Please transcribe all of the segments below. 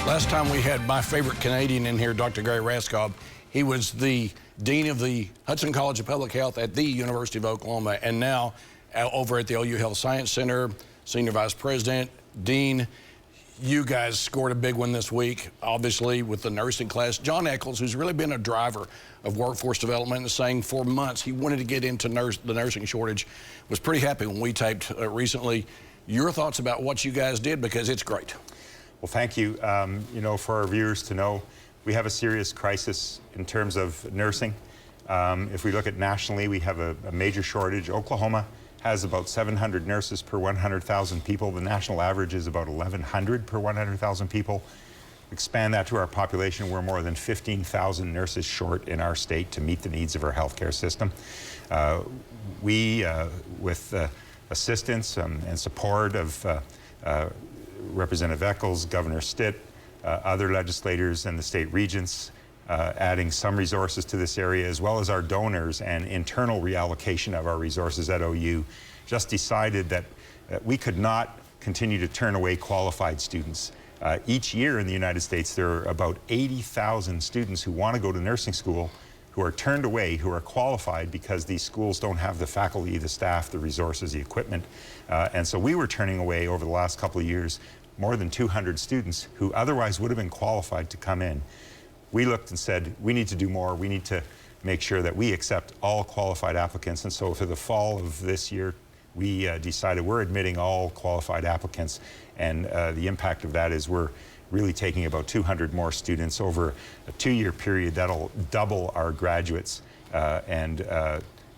Last time we had my favorite Canadian in here, Dr. Gary Raskob. He was the Dean of the Hudson College of Public Health at the University of Oklahoma, and now over at the OU Health Science Center, Senior Vice President, Dean. You guys scored a big one this week, obviously, with the nursing class. John Eccles, who's really been a driver of workforce development, is saying for months he wanted to get into the nursing shortage, was pretty happy when we taped recently. Your thoughts about what you guys did, because it's great. Well, thank you. You know, for our viewers to know, we have a serious crisis in terms of nursing. If we look at nationally, we have a major shortage. Oklahoma has about 700 nurses per 100,000 people. The national average is about 1,100 per 100,000 people. Expand that to our population, we're more than 15,000 nurses short in our state to meet the needs of our healthcare system. With assistance and support of Representative Eccles, Governor Stitt, other legislators and the state regents, adding some resources to this area, as well as our donors and internal reallocation of our resources at OU, just decided that we could not continue to turn away qualified students. Each year in the United States, there are about 80,000 students who want to go to nursing school who are turned away, who are qualified because these schools don't have the faculty, the staff, the resources, the equipment. And so we were turning away over the last couple of years more than 200 students who otherwise would have been qualified to come in. We looked and said, we need to do more. We need to make sure that we accept all qualified applicants. And so for the fall of this year, we decided we're admitting all qualified applicants. And the impact of that is we're really taking about 200 more students over a 2-year period. That'll double our graduates.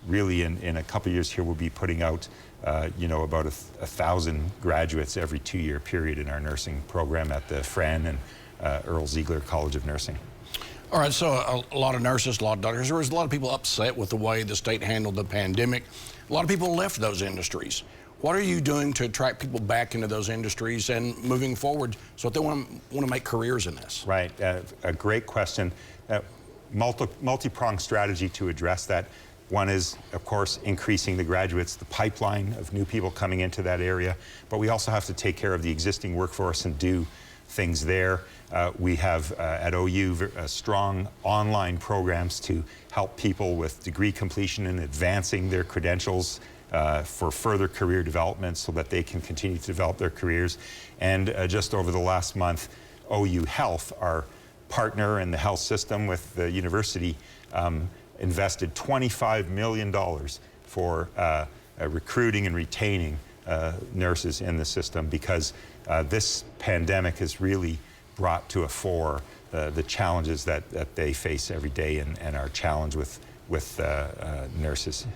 Really in a couple of years here, we'll be putting out you know, about 1,000 graduates every 2-year period in our nursing program at the Fran and Earl Ziegler College of Nursing. All right, so a lot of nurses, a lot of doctors. There was a lot of people upset with the way the state handled the pandemic. A lot of people left those industries. What are you doing to attract people back into those industries and moving forward so that they want to make careers in this? Right, a great question. Multi-pronged strategy to address that. One is, of course, increasing the graduates, the pipeline of new people coming into that area. But we also have to take care of the existing workforce and do things there. We have at OU strong online programs to help people with degree completion and advancing their credentials for further career development so that they can continue to develop their careers. And just over the last month, OU Health, our partner in the health system with the university, invested $25 million for recruiting and retaining nurses in the system, because this pandemic has really brought to a fore the challenges that they face every day and our challenge with nurses.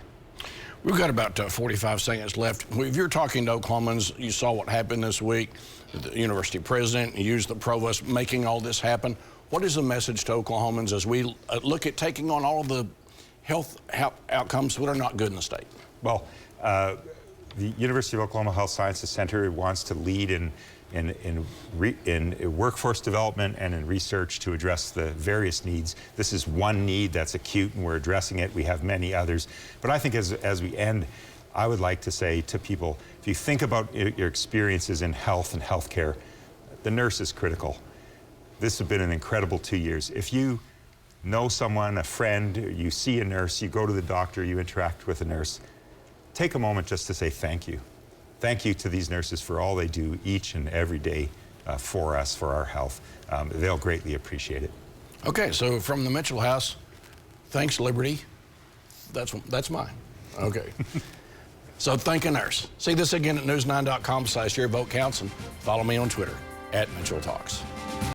We've got about 45 seconds left. If you're talking to Oklahomans, you saw what happened this week. The university president used the provost making all this happen. What is the message to Oklahomans as we look at taking on all of the health outcomes that are not good in the state? Well, the University of Oklahoma Health Sciences Center wants to lead in workforce development and in research to address the various needs. This is one need that's acute, and we're addressing it. We have many others. But I think as we end, I would like to say to people, if you think about your experiences in health and healthcare, the nurse is critical. This has been an incredible 2 years. If you know someone, a friend, you see a nurse, you go to the doctor, you interact with a nurse, take a moment just to say thank you. Thank you to these nurses for all they do each and every day for us, for our health. They'll greatly appreciate it. Okay, so from the Mitchell House, thanks, Liberty. That's mine. Okay. So thank a nurse. See this again at news9.com/your vote counts, and follow me on Twitter @MitchellTalks.